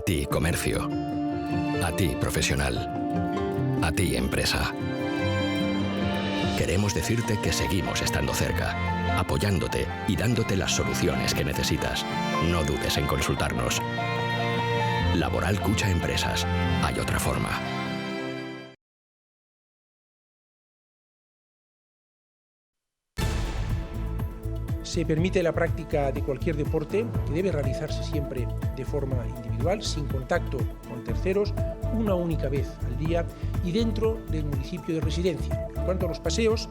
ti, comercio. A ti, profesional. A ti, empresa. Queremos decirte que seguimos estando cerca, apoyándote y dándote las soluciones que necesitas. No dudes en consultarnos. Laboral Cucha Empresas. Hay otra forma. Se permite la práctica de cualquier deporte, que debe realizarse siempre de forma individual, sin contacto con terceros, una única vez al día y dentro del municipio de residencia. En cuanto a los paseos,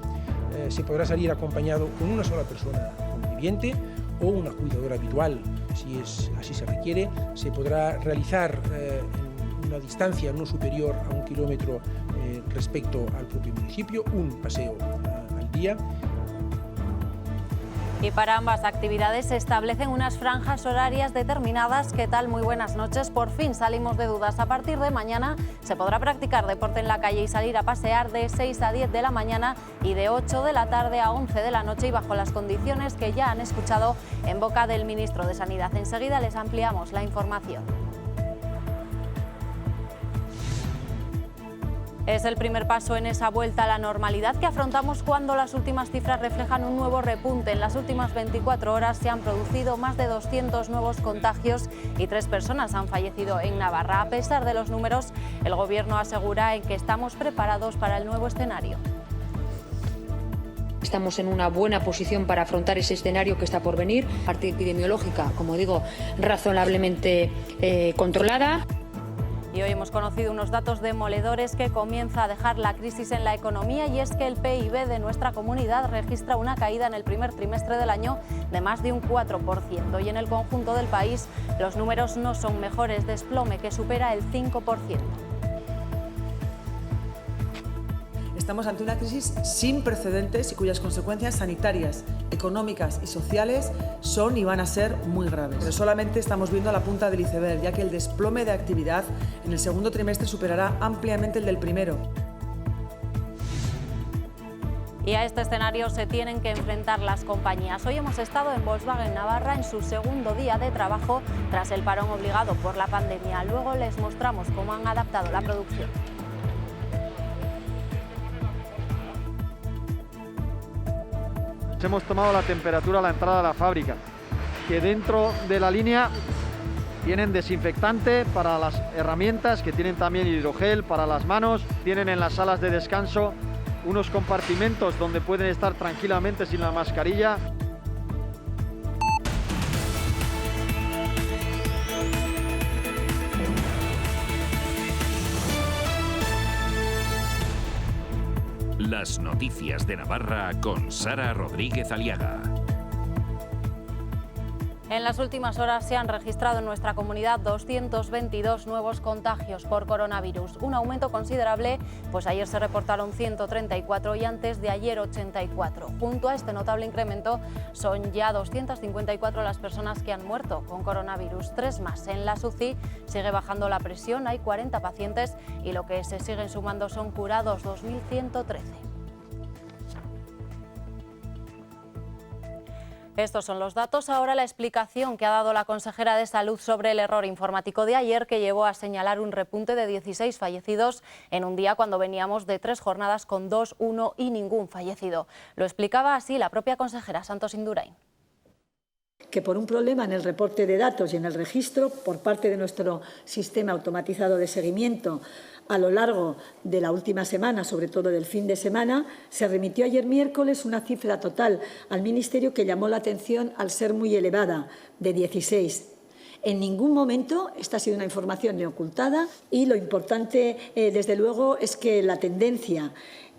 se podrá salir acompañado con una sola persona conviviente o una cuidadora habitual, si así se requiere. Se podrá realizar en una distancia no superior a 1 kilómetro respecto al propio municipio, un paseo al día. Y para ambas actividades se establecen unas franjas horarias determinadas. ¿Qué tal? Muy buenas noches. Por fin salimos de dudas. A partir de mañana se podrá practicar deporte en la calle y salir a pasear de 6 a 10 de la mañana y de 8 de la tarde a 11 de la noche y bajo las condiciones que ya han escuchado en boca del ministro de Sanidad. Enseguida les ampliamos la información. Es el primer paso en esa vuelta a la normalidad que afrontamos cuando las últimas cifras reflejan un nuevo repunte. En las últimas 24 horas se han producido más de 200 nuevos contagios y 3 personas han fallecido en Navarra. A pesar de los números, el Gobierno asegura en que estamos preparados para el nuevo escenario. Estamos en una buena posición para afrontar ese escenario que está por venir. Parte epidemiológica, como digo, razonablemente controlada. Y hoy hemos conocido unos datos demoledores que comienza a dejar la crisis en la economía, y es que el PIB de nuestra comunidad registra una caída en el primer trimestre del año de más de un 4%, y en el conjunto del país los números no son mejores, desplome que supera el 5%. Estamos ante una crisis sin precedentes y cuyas consecuencias sanitarias, económicas y sociales son y van a ser muy graves. Pero solamente estamos viendo la punta del iceberg, ya que el desplome de actividad en el segundo trimestre superará ampliamente el del primero. Y a este escenario se tienen que enfrentar las compañías. Hoy hemos estado en Volkswagen Navarra en su segundo día de trabajo tras el parón obligado por la pandemia. Luego les mostramos cómo han adaptado la producción. Hemos tomado la temperatura a la entrada de la fábrica, que dentro de la línea tienen desinfectante para las herramientas, que tienen también hidrogel para las manos, tienen en las salas de descanso unos compartimentos donde pueden estar tranquilamente sin la mascarilla. Las noticias de Navarra con Sara Rodríguez Aliaga. En las últimas horas se han registrado en nuestra comunidad 222 nuevos contagios por coronavirus, un aumento considerable, pues ayer se reportaron 134 y antes de ayer 84. Junto a este notable incremento son ya 254 las personas que han muerto con coronavirus, 3 más. En la UCI sigue bajando la presión, hay 40 pacientes y lo que se siguen sumando son curados, 2.113. Estos son los datos. Ahora la explicación que ha dado la consejera de Salud sobre el error informático de ayer, que llevó a señalar un repunte de 16 fallecidos en un día cuando veníamos de 3 jornadas con 2, 1 y ningún fallecido. Lo explicaba así la propia consejera Santos Indurain. Que por un problema en el reporte de datos y en el registro por parte de nuestro sistema automatizado de seguimiento a lo largo de la última semana, sobre todo del fin de semana, se remitió ayer miércoles una cifra total al Ministerio que llamó la atención al ser muy elevada, de 16. En ningún momento esta ha sido una información ni ocultada, y lo importante, desde luego, es que la tendencia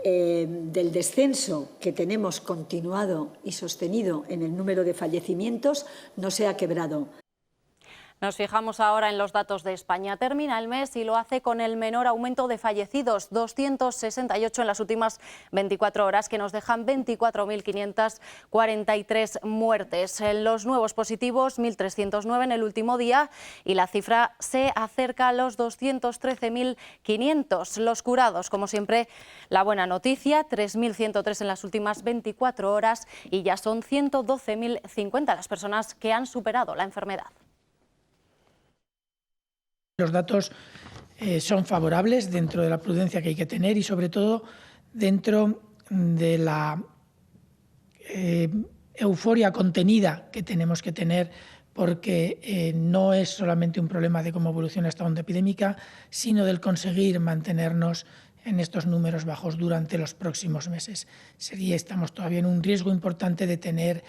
del descenso que tenemos continuado y sostenido en el número de fallecimientos no se ha quebrado. Nos fijamos ahora en los datos de España. Termina el mes y lo hace con el menor aumento de fallecidos, 268 en las últimas 24 horas, que nos dejan 24.543 muertes. Los nuevos positivos, 1.309 en el último día, y la cifra se acerca a los 213.500. Los curados, como siempre, la buena noticia, 3.103 en las últimas 24 horas y ya son 112.050 las personas que han superado la enfermedad. Los datos son favorables dentro de la prudencia que hay que tener y sobre todo dentro de la euforia contenida que tenemos que tener, porque no es solamente un problema de cómo evoluciona esta onda epidémica, sino del conseguir mantenernos en estos números bajos durante los próximos meses. Estamos todavía en un riesgo importante de tener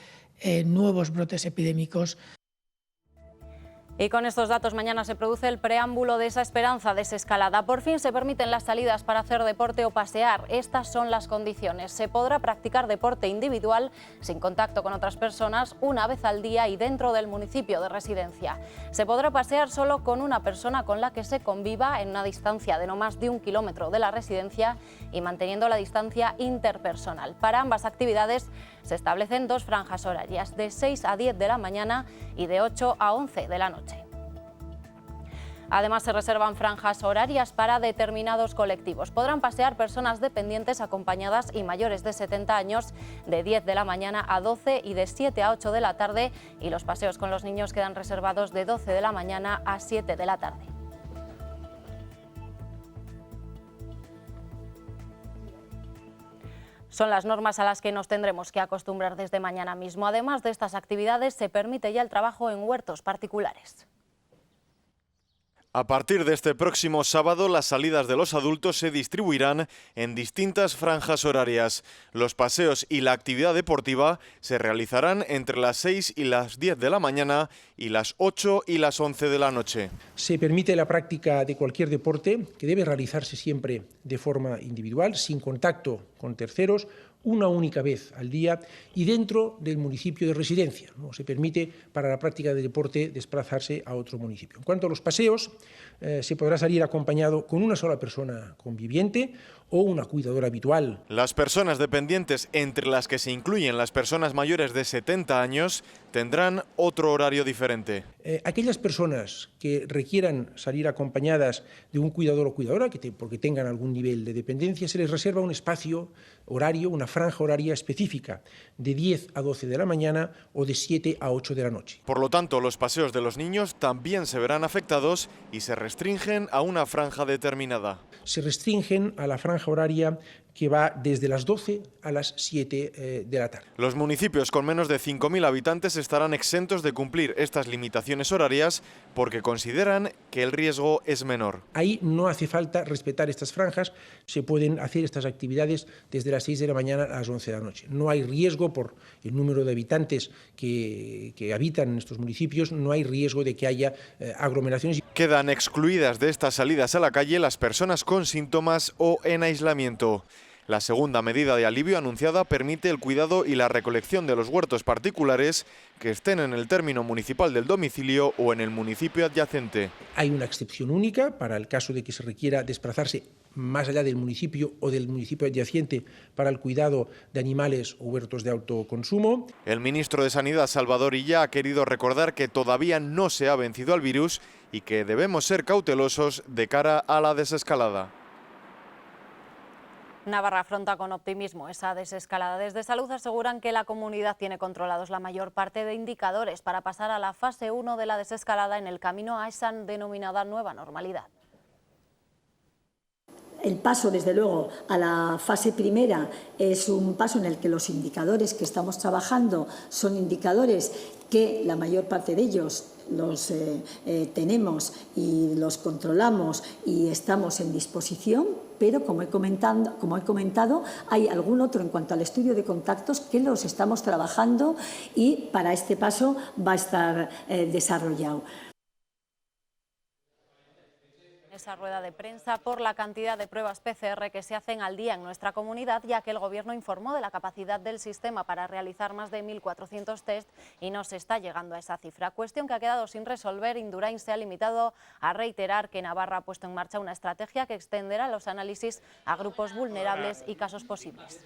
nuevos brotes epidémicos. Y con estos datos mañana se produce el preámbulo de esa esperanza desescalada. Por fin se permiten las salidas para hacer deporte o pasear. Estas son las condiciones. Se podrá practicar deporte individual sin contacto con otras personas una vez al día y dentro del municipio de residencia. Se podrá pasear solo con una persona con la que se conviva en una distancia de no más de 1 kilómetro de la residencia y manteniendo la distancia interpersonal. Para ambas actividades se establecen 2 franjas horarias, de 6 a 10 de la mañana y de 8 a 11 de la noche. Además, se reservan franjas horarias para determinados colectivos. Podrán pasear personas dependientes acompañadas y mayores de 70 años de 10 de la mañana a 12 y de 7 a 8 de la tarde, y los paseos con los niños quedan reservados de 12 de la mañana a 7 de la tarde. Son las normas a las que nos tendremos que acostumbrar desde mañana mismo. Además de estas actividades, se permite ya el trabajo en huertos particulares. A partir de este próximo sábado, las salidas de los adultos se distribuirán en distintas franjas horarias. Los paseos y la actividad deportiva se realizarán entre las 6 y las 10 de la mañana y las 8 y las 11 de la noche. Se permite la práctica de cualquier deporte, que debe realizarse siempre de forma individual, sin contacto con terceros, una única vez al día y dentro del municipio de residencia. No se permite para la práctica de deporte desplazarse a otro municipio. En cuanto a los paseos, se podrá salir acompañado con una sola persona conviviente o una cuidadora habitual. Las personas dependientes, entre las que se incluyen las personas mayores de 70 años, tendrán otro horario diferente. Aquellas personas que requieran salir acompañadas de un cuidador o cuidadora, porque tengan algún nivel de dependencia, se les reserva un espacio horario, una franja horaria específica, de 10 a 12 de la mañana o de 7 a 8 de la noche. Por lo tanto, los paseos de los niños también se verán afectados y se restringen a una franja determinada. Se restringen a la franja horaria que va desde las 12 a las 7 de la tarde. Los municipios con menos de 5.000 habitantes estarán exentos de cumplir estas limitaciones horarias porque consideran que el riesgo es menor. Ahí no hace falta respetar estas franjas, se pueden hacer estas actividades desde las 6 de la mañana a las 11 de la noche. No hay riesgo por el número de habitantes que habitan en estos municipios, no hay riesgo de que haya aglomeraciones. Quedan excluidas de estas salidas a la calle las personas con síntomas o en aislamiento. La segunda medida de alivio anunciada permite el cuidado y la recolección de los huertos particulares que estén en el término municipal del domicilio o en el municipio adyacente. Hay una excepción única para el caso de que se requiera desplazarse más allá del municipio o del municipio adyacente para el cuidado de animales o huertos de autoconsumo. El ministro de Sanidad, Salvador Illa, ha querido recordar que todavía no se ha vencido al virus y que debemos ser cautelosos de cara a la desescalada. Navarra afronta con optimismo esa desescalada. Desde Salud aseguran que la comunidad tiene controlados la mayor parte de indicadores para pasar a la fase 1 de la desescalada en el camino a esa denominada nueva normalidad. El paso, desde luego, a la fase primera es un paso en el que los indicadores que estamos trabajando son indicadores que la mayor parte de ellos los tenemos y los controlamos y estamos en disposición, pero como he comentado, hay algún otro en cuanto al estudio de contactos que los estamos trabajando y para este paso va a estar desarrollado. Esa rueda de prensa por la cantidad de pruebas PCR que se hacen al día en nuestra comunidad, ya que el Gobierno informó de la capacidad del sistema para realizar más de 1.400 test y no se está llegando a esa cifra. Cuestión que ha quedado sin resolver. Indurain se ha limitado a reiterar que Navarra ha puesto en marcha una estrategia que extenderá los análisis a grupos vulnerables y casos posibles.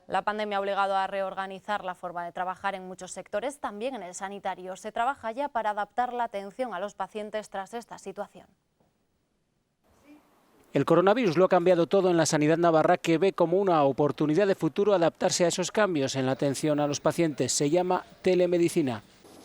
La pandemia ha obligado a reorganizar la forma de trabajar en muchos sectores, también en el sanitario. Se trabaja ya para adaptar la atención a los pacientes tras esta situación. El coronavirus lo ha cambiado todo en la sanidad navarra, que ve como una oportunidad de futuro adaptarse a esos cambios en la atención a los pacientes. Se llama telemedicina.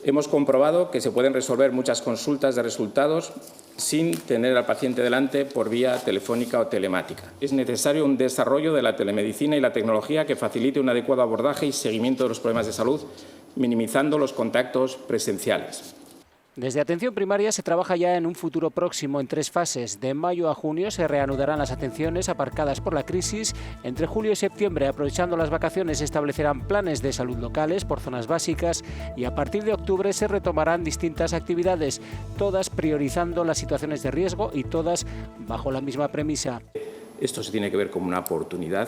Hemos comprobado que se pueden resolver muchas consultas de resultados sin tener al paciente delante por vía telefónica o telemática. Es necesario un desarrollo de la telemedicina y la tecnología que facilite un adecuado abordaje y seguimiento de los problemas de salud, minimizando los contactos presenciales. Desde atención primaria se trabaja ya en un futuro próximo en 3 fases. De mayo a junio se reanudarán las atenciones aparcadas por la crisis. Entre julio y septiembre, aprovechando las vacaciones, se establecerán planes de salud locales por zonas básicas y a partir de octubre se retomarán distintas actividades, todas priorizando las situaciones de riesgo y todas bajo la misma premisa. Esto se tiene que ver como una oportunidad.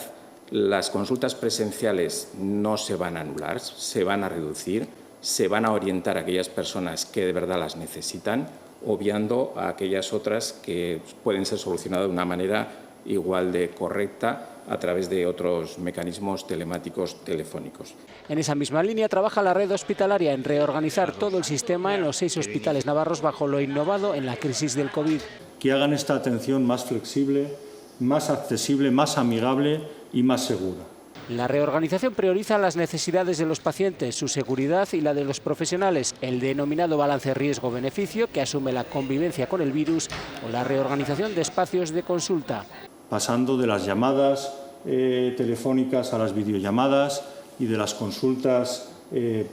Las consultas presenciales no se van a anular, se van a reducir. Se van a orientar a aquellas personas que de verdad las necesitan, obviando a aquellas otras que pueden ser solucionadas de una manera igual de correcta a través de otros mecanismos telemáticos telefónicos. En esa misma línea trabaja la red hospitalaria en reorganizar todo el sistema en los 6 hospitales navarros bajo lo innovado en la crisis del COVID. Que hagan esta atención más flexible, más accesible, más amigable y más segura. La reorganización prioriza las necesidades de los pacientes, su seguridad y la de los profesionales, el denominado balance riesgo-beneficio que asume la convivencia con el virus o la reorganización de espacios de consulta. Pasando de las llamadas telefónicas a las videollamadas y de las consultas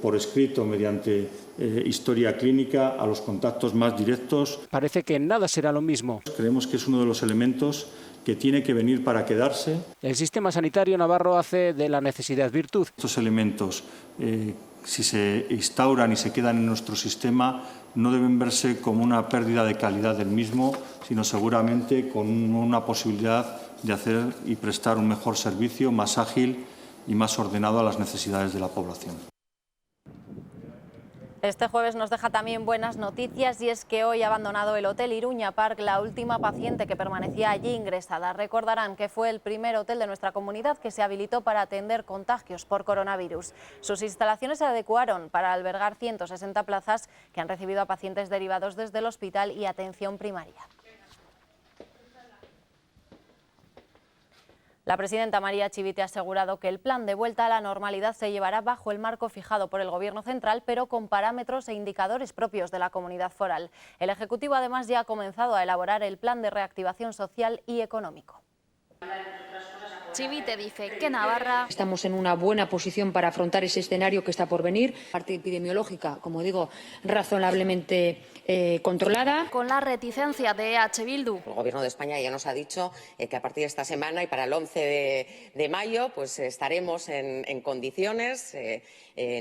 por escrito mediante historia clínica a los contactos más directos. Parece que nada será lo mismo. Creemos que es uno de los elementos que tiene que venir para quedarse. El sistema sanitario navarro hace de la necesidad virtud. Estos elementos, si se instauran y se quedan en nuestro sistema, no deben verse como una pérdida de calidad del mismo, sino seguramente con una posibilidad de hacer y prestar un mejor servicio, más ágil y más ordenado a las necesidades de la población. Este jueves nos deja también buenas noticias y es que hoy ha abandonado el Hotel Iruña Park la última paciente que permanecía allí ingresada. Recordarán que fue el primer hotel de nuestra comunidad que se habilitó para atender contagios por coronavirus. Sus instalaciones se adecuaron para albergar 160 plazas que han recibido a pacientes derivados desde el hospital y atención primaria. La presidenta María Chivite ha asegurado que el plan de vuelta a la normalidad se llevará bajo el marco fijado por el Gobierno central, pero con parámetros e indicadores propios de la comunidad foral. El Ejecutivo además ya ha comenzado a elaborar el plan de reactivación social y económico. Chivite dice que Navarra... Estamos en una buena posición para afrontar ese escenario que está por venir. Parte epidemiológica, como digo, razonablemente controlada. Con la reticencia de EH Bildu. El Gobierno de España ya nos ha dicho que a partir de esta semana y para el 11 de mayo pues estaremos en condiciones,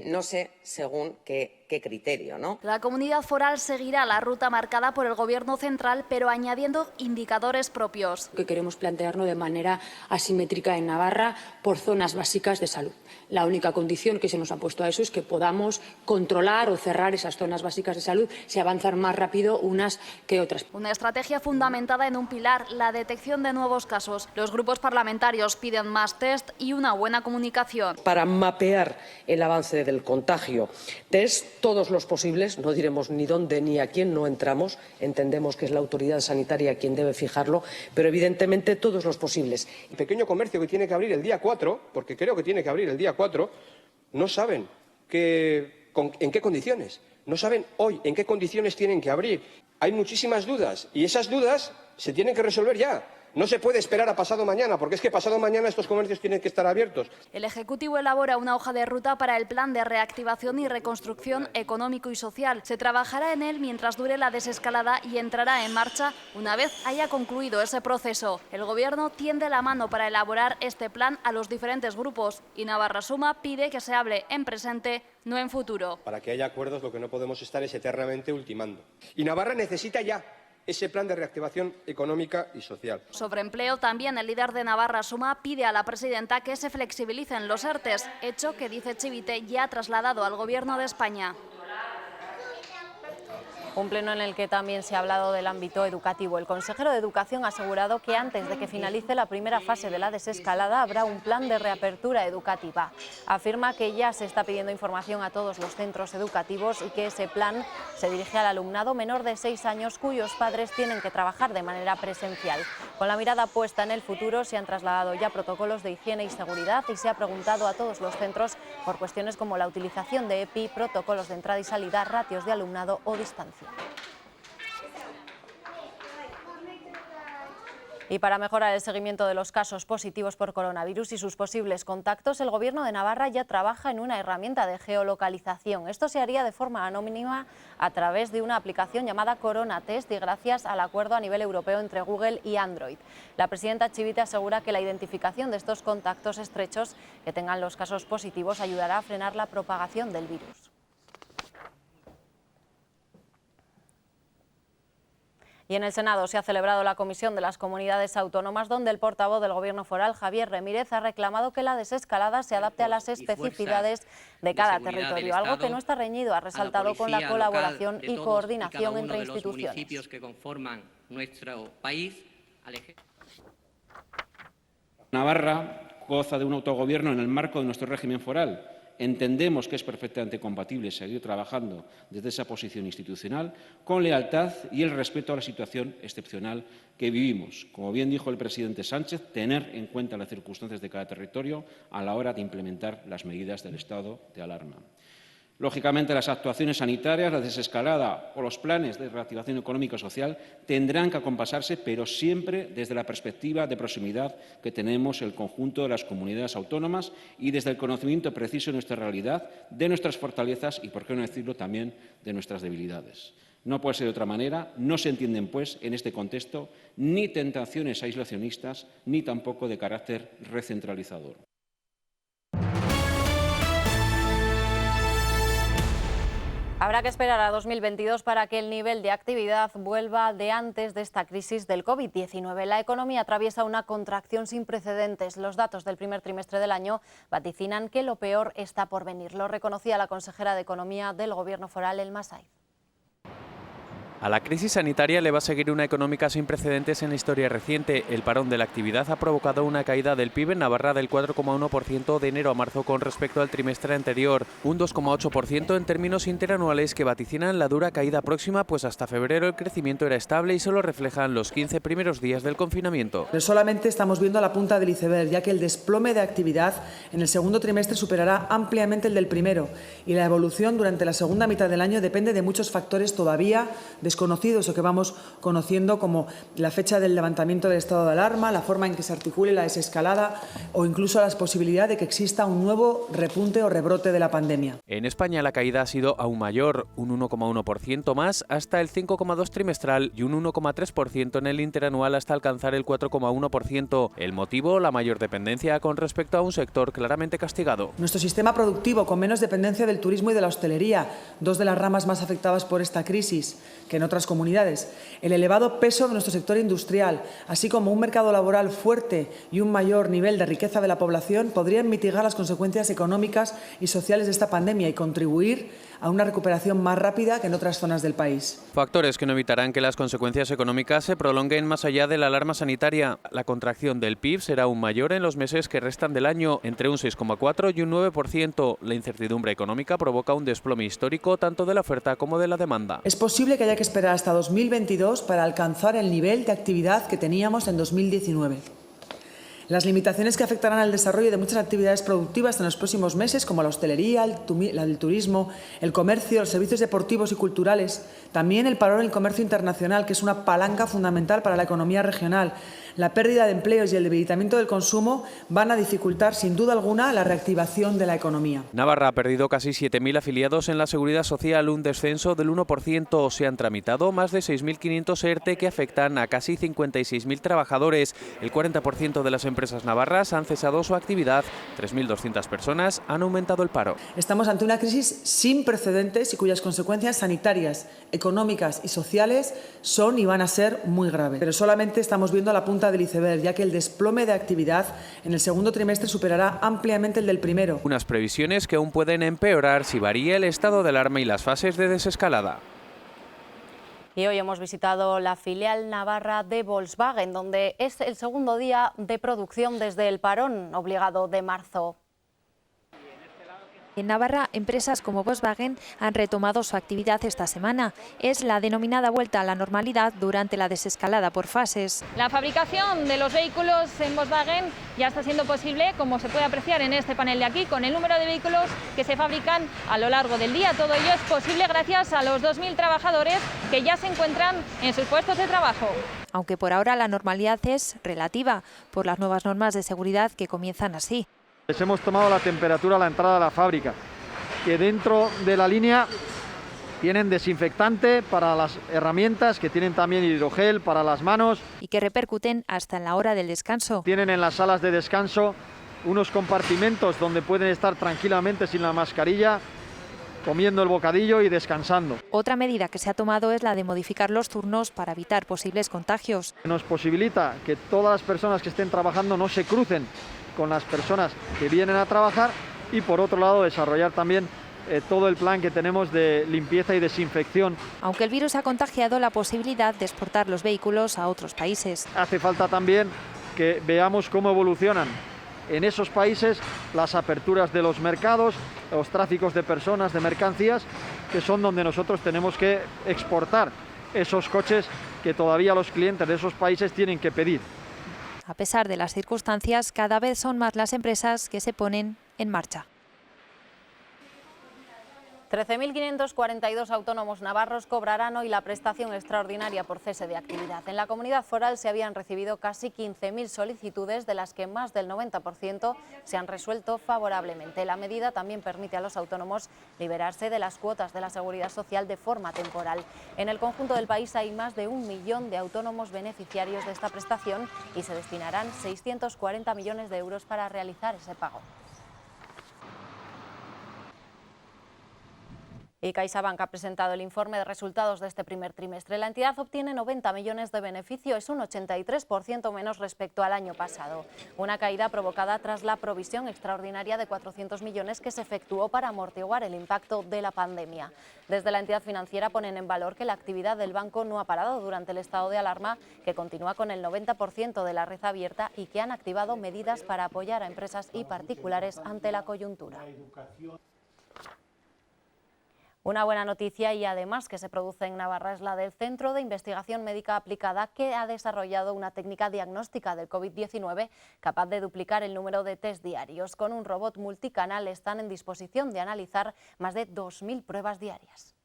no sé según qué criterio, ¿no? La comunidad foral seguirá la ruta marcada por el Gobierno central, pero añadiendo indicadores propios. Que queremos plantearnos de manera asimétrica en Navarra por zonas básicas de salud. La única condición que se nos ha puesto a eso es que podamos controlar o cerrar esas zonas básicas de salud, si avanzan más rápido unas que otras. Una estrategia fundamentada en un pilar, la detección de nuevos casos. Los grupos parlamentarios piden más test y una buena comunicación. Para mapear el avance del contagio, test todos los posibles, no diremos ni dónde ni a quién, no entramos, entendemos que es la autoridad sanitaria quien debe fijarlo, pero evidentemente todos los posibles. El pequeño comercio que tiene que abrir el día 4, porque creo que tiene que abrir el día 4, no saben en qué condiciones, no saben hoy en qué condiciones tienen que abrir. Hay muchísimas dudas y esas dudas se tienen que resolver ya. No se puede esperar a pasado mañana, porque es que pasado mañana estos comercios tienen que estar abiertos. El Ejecutivo elabora una hoja de ruta para el plan de reactivación y reconstrucción económico y social. Se trabajará en él mientras dure la desescalada y entrará en marcha una vez haya concluido ese proceso. El Gobierno tiende la mano para elaborar este plan a los diferentes grupos y Navarra Suma pide que se hable en presente, no en futuro. Para que haya acuerdos, lo que no podemos estar es eternamente ultimando. Y Navarra necesita ya ese plan de reactivación económica y social. Sobre empleo, también el líder de Navarra Suma pide a la presidenta que se flexibilicen los ERTEs, hecho que, dice Chivite, ya ha trasladado al Gobierno de España. Un pleno en el que también se ha hablado del ámbito educativo. El consejero de Educación ha asegurado que antes de que finalice la primera fase de la desescalada habrá un plan de reapertura educativa. Afirma que ya se está pidiendo información a todos los centros educativos y que ese plan se dirige al alumnado menor de 6 años cuyos padres tienen que trabajar de manera presencial. Con la mirada puesta en el futuro se han trasladado ya protocolos de higiene y seguridad y se ha preguntado a todos los centros por cuestiones como la utilización de EPI, protocolos de entrada y salida, ratios de alumnado o distancia. Y para mejorar el seguimiento de los casos positivos por coronavirus y sus posibles contactos, el Gobierno de Navarra ya trabaja en una herramienta de geolocalización. Esto se haría de forma anónima a través de una aplicación llamada Corona Test y gracias al acuerdo a nivel europeo entre Google y Android. La presidenta Chivite asegura que la identificación de estos contactos estrechos que tengan los casos positivos ayudará a frenar la propagación del virus. Y en el Senado se ha celebrado la Comisión de las Comunidades Autónomas, donde el portavoz del Gobierno foral, Javier Ramírez, ha reclamado que la desescalada se adapte a las especificidades de cada territorio, algo que no está reñido, ha resaltado, con la colaboración y coordinación entre instituciones. Los municipios que conforman nuestro país. Navarra goza de un autogobierno en el marco de nuestro régimen foral. Entendemos que es perfectamente compatible seguir trabajando desde esa posición institucional con lealtad y el respeto a la situación excepcional que vivimos. Como bien dijo el presidente Sánchez, tener en cuenta las circunstancias de cada territorio a la hora de implementar las medidas del estado de alarma. Lógicamente, las actuaciones sanitarias, la desescalada o los planes de reactivación económica y social tendrán que acompasarse, pero siempre desde la perspectiva de proximidad que tenemos el conjunto de las comunidades autónomas y desde el conocimiento preciso de nuestra realidad, de nuestras fortalezas y, por qué no decirlo, también de nuestras debilidades. No puede ser de otra manera, no se entienden, pues, en este contexto, ni tentaciones aislacionistas, ni tampoco de carácter recentralizador. Habrá que esperar a 2022 para que el nivel de actividad vuelva de antes de esta crisis del COVID-19. La economía atraviesa una contracción sin precedentes. Los datos del primer trimestre del año vaticinan que lo peor está por venir. Lo reconocía la consejera de Economía del Gobierno foral, Elma Saiz. A la crisis sanitaria le va a seguir una económica sin precedentes en la historia reciente. El parón de la actividad ha provocado una caída del PIB en Navarra del 4,1% de enero a marzo con respecto al trimestre anterior, un 2,8% en términos interanuales que vaticinan la dura caída próxima, pues hasta febrero el crecimiento era estable y solo reflejan los 15 primeros días del confinamiento. Pero solamente estamos viendo la punta del iceberg, ya que el desplome de actividad en el segundo trimestre superará ampliamente el del primero y la evolución durante la segunda mitad del año depende de muchos factores todavía desconocidos o que vamos conociendo, como la fecha del levantamiento del estado de alarma, la forma en que se articule la desescalada o incluso la posibilidad de que exista un nuevo repunte o rebrote de la pandemia. En España la caída ha sido aún mayor, un 1,1% más hasta el 5,2% trimestral y un 1,3% en el interanual hasta alcanzar el 4,1%. El motivo, la mayor dependencia con respecto a un sector claramente castigado. Nuestro sistema productivo, con menos dependencia del turismo y de la hostelería, dos de las ramas más afectadas por esta crisis que en otras comunidades, el elevado peso de nuestro sector industrial, así como un mercado laboral fuerte y un mayor nivel de riqueza de la población, podrían mitigar las consecuencias económicas y sociales de esta pandemia y contribuir a una recuperación más rápida que en otras zonas del país. Factores que no evitarán que las consecuencias económicas se prolonguen más allá de la alarma sanitaria. La contracción del PIB será aún mayor en los meses que restan del año, entre un 6,4% y un 9%. La incertidumbre económica provoca un desplome histórico tanto de la oferta como de la demanda. Es posible que haya que esperar hasta 2022 para alcanzar el nivel de actividad que teníamos en 2019. Las limitaciones que afectarán al desarrollo de muchas actividades productivas en los próximos meses, como la hostelería, el turismo, el comercio, los servicios deportivos y culturales, también el parón en el comercio internacional, que es una palanca fundamental para la economía regional, la pérdida de empleos y el debilitamiento del consumo van a dificultar, sin duda alguna, la reactivación de la economía. Navarra ha perdido casi 7.000 afiliados en la Seguridad Social, un descenso del 1%. Se han tramitado más de 6.500 ERTE que afectan a casi 56.000 trabajadores. El 40% de las empresas navarras han cesado su actividad. 3.200 personas han aumentado el paro. Estamos ante una crisis sin precedentes y cuyas consecuencias sanitarias, económicas y sociales son y van a ser muy graves. Pero solamente estamos viendo la punta del iceberg, ya que el desplome de actividad en el segundo trimestre superará ampliamente el del primero. Unas previsiones que aún pueden empeorar si varía el estado de alarma y las fases de desescalada. Y hoy hemos visitado la filial navarra de Volkswagen, donde es el segundo día de producción desde el parón obligado de marzo. En Navarra, empresas como Volkswagen han retomado su actividad esta semana. Es la denominada vuelta a la normalidad durante la desescalada por fases. La fabricación de los vehículos en Volkswagen ya está siendo posible, como se puede apreciar en este panel de aquí, con el número de vehículos que se fabrican a lo largo del día. Todo ello es posible gracias a los 2.000 trabajadores que ya se encuentran en sus puestos de trabajo. Aunque por ahora la normalidad es relativa, por las nuevas normas de seguridad que comienzan así. Les hemos tomado la temperatura a la entrada de la fábrica, que dentro de la línea tienen desinfectante para las herramientas, que tienen también hidrogel para las manos. Y que repercuten hasta en la hora del descanso. Tienen en las salas de descanso unos compartimentos donde pueden estar tranquilamente sin la mascarilla, comiendo el bocadillo y descansando. Otra medida que se ha tomado es la de modificar los turnos para evitar posibles contagios. Nos posibilita que todas las personas que estén trabajando no se crucen con las personas que vienen a trabajar y por otro lado desarrollar también todo el plan que tenemos de limpieza y desinfección. Aunque el virus ha contagiado la posibilidad de exportar los vehículos a otros países. Hace falta también que veamos cómo evolucionan en esos países las aperturas de los mercados, los tráficos de personas, de mercancías, que son donde nosotros tenemos que exportar esos coches que todavía los clientes de esos países tienen que pedir. A pesar de las circunstancias, cada vez son más las empresas que se ponen en marcha. 13.542 autónomos navarros cobrarán hoy la prestación extraordinaria por cese de actividad. En la comunidad foral se habían recibido casi 15.000 solicitudes, de las que más del 90% se han resuelto favorablemente. La medida también permite a los autónomos liberarse de las cuotas de la Seguridad Social de forma temporal. En el conjunto del país hay más de 1 millón de autónomos beneficiarios de esta prestación y se destinarán 640 millones de euros para realizar ese pago. Y CaixaBank ha presentado el informe de resultados de este primer trimestre. La entidad obtiene 90 millones de beneficio, es un 83% menos respecto al año pasado. Una caída provocada tras la provisión extraordinaria de 400 millones que se efectuó para amortiguar el impacto de la pandemia. Desde la entidad financiera ponen en valor que la actividad del banco no ha parado durante el estado de alarma, que continúa con el 90% de la red abierta y que han activado medidas para apoyar a empresas y particulares ante la coyuntura. Una buena noticia y además que se produce en Navarra es la del Centro de Investigación Médica Aplicada, que ha desarrollado una técnica diagnóstica del COVID-19 capaz de duplicar el número de test diarios. Con un robot multicanal están en disposición de analizar más de 2.000 pruebas diarias.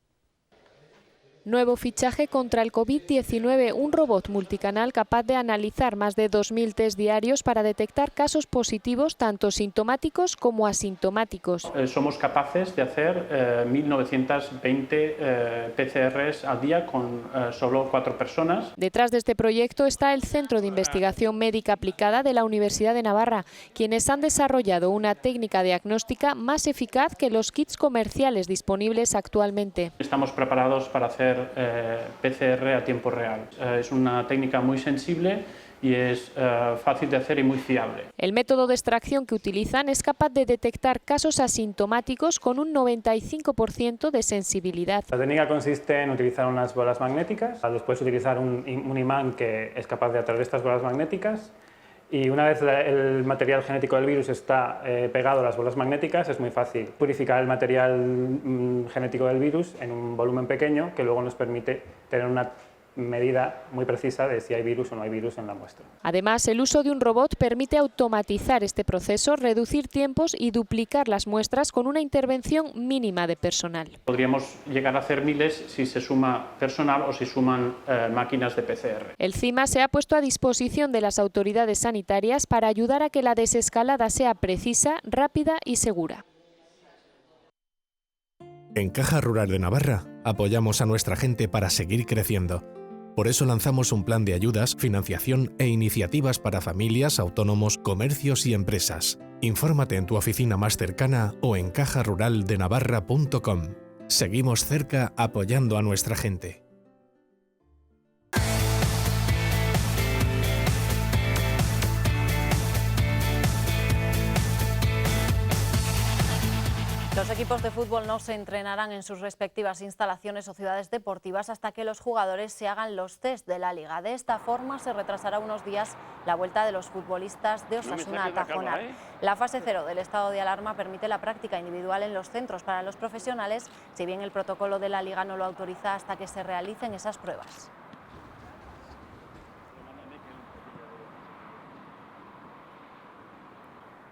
Nuevo fichaje contra el COVID-19, un robot multicanal capaz de analizar más de 2.000 test diarios para detectar casos positivos tanto sintomáticos como asintomáticos. Somos capaces de hacer 1.920 PCRs al día con solo 4 personas. Detrás de este proyecto está el Centro de Investigación Médica Aplicada de la Universidad de Navarra, quienes han desarrollado una técnica diagnóstica más eficaz que los kits comerciales disponibles actualmente. Estamos preparados para hacer PCR a tiempo real. Es una técnica muy sensible y es fácil de hacer y muy fiable. El método de extracción que utilizan es capaz de detectar casos asintomáticos con un 95% de sensibilidad. La técnica consiste en utilizar unas bolas magnéticas, después utilizar un imán que es capaz de atraer estas bolas magnéticas, y una vez el material genético del virus está pegado a las bolas magnéticas, es muy fácil purificar el material genético del virus en un volumen pequeño que luego nos permite tener una medida muy precisa de si hay virus o no hay virus en la muestra. Además, el uso de un robot permite automatizar este proceso, reducir tiempos y duplicar las muestras con una intervención mínima de personal. Podríamos llegar a hacer miles si se suma personal o si suman máquinas de PCR. El CIMA se ha puesto a disposición de las autoridades sanitarias para ayudar a que la desescalada sea precisa, rápida y segura. En Caja Rural de Navarra apoyamos a nuestra gente para seguir creciendo. Por eso lanzamos un plan de ayudas, financiación e iniciativas para familias, autónomos, comercios y empresas. Infórmate en tu oficina más cercana o en cajaruraldenavarra.com. Seguimos cerca apoyando a nuestra gente. Los equipos de fútbol no se entrenarán en sus respectivas instalaciones o ciudades deportivas hasta que los jugadores se hagan los test de la Liga. De esta forma se retrasará unos días la vuelta de los futbolistas de Osasuna a Tajonar. La fase 0 del estado de alarma permite la práctica individual en los centros para los profesionales, si bien el protocolo de la Liga no lo autoriza hasta que se realicen esas pruebas.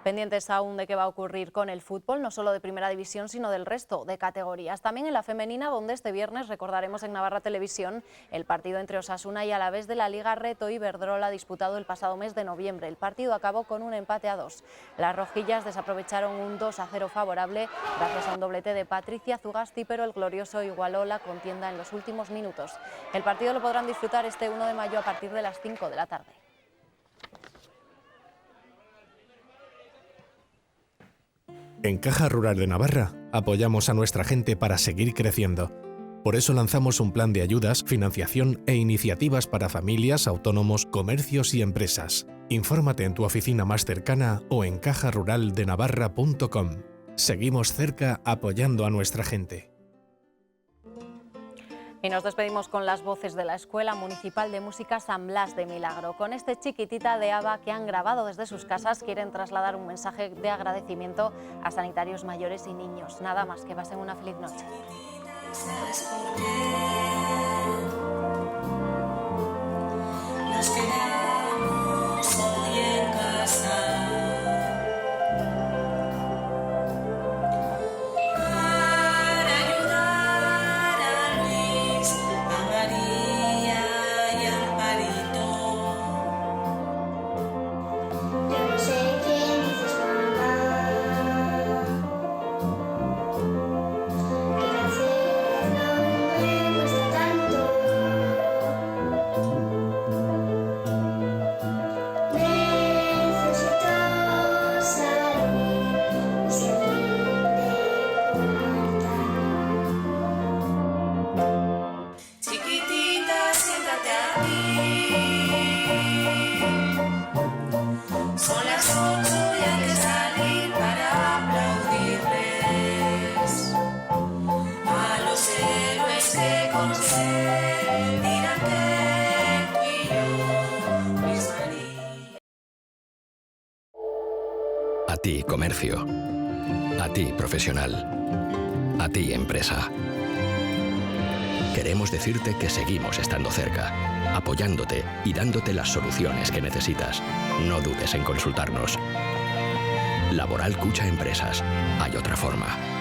Pendientes aún de qué va a ocurrir con el fútbol, no solo de Primera División, sino del resto de categorías. También en la femenina, donde este viernes recordaremos en Navarra Televisión el partido entre Osasuna y Alavés de la Liga Reto Iberdrola disputado el pasado mes de noviembre. El partido acabó con un empate a 2. Las rojillas desaprovecharon un 2-0 favorable gracias a un doblete de Patricia Zugasti, pero el glorioso igualó la contienda en los últimos minutos. El partido lo podrán disfrutar este 1 de mayo a partir de las 5 de la tarde. En Caja Rural de Navarra apoyamos a nuestra gente para seguir creciendo. Por eso lanzamos un plan de ayudas, financiación e iniciativas para familias, autónomos, comercios y empresas. Infórmate en tu oficina más cercana o en cajaruraldenavarra.com. Seguimos cerca apoyando a nuestra gente. Y nos despedimos con las voces de la Escuela Municipal de Música San Blas de Milagro. Con este Chiquitita de ABBA que han grabado desde sus casas, quieren trasladar un mensaje de agradecimiento a sanitarios mayores y niños. Nada más, que pasen una feliz noche. Nos quedamos hoy en casa. A ti, comercio. A ti, profesional. A ti, empresa. Queremos decirte que seguimos estando cerca, apoyándote y dándote las soluciones que necesitas. No dudes en consultarnos. Laboral Cucha Empresas. Hay otra forma.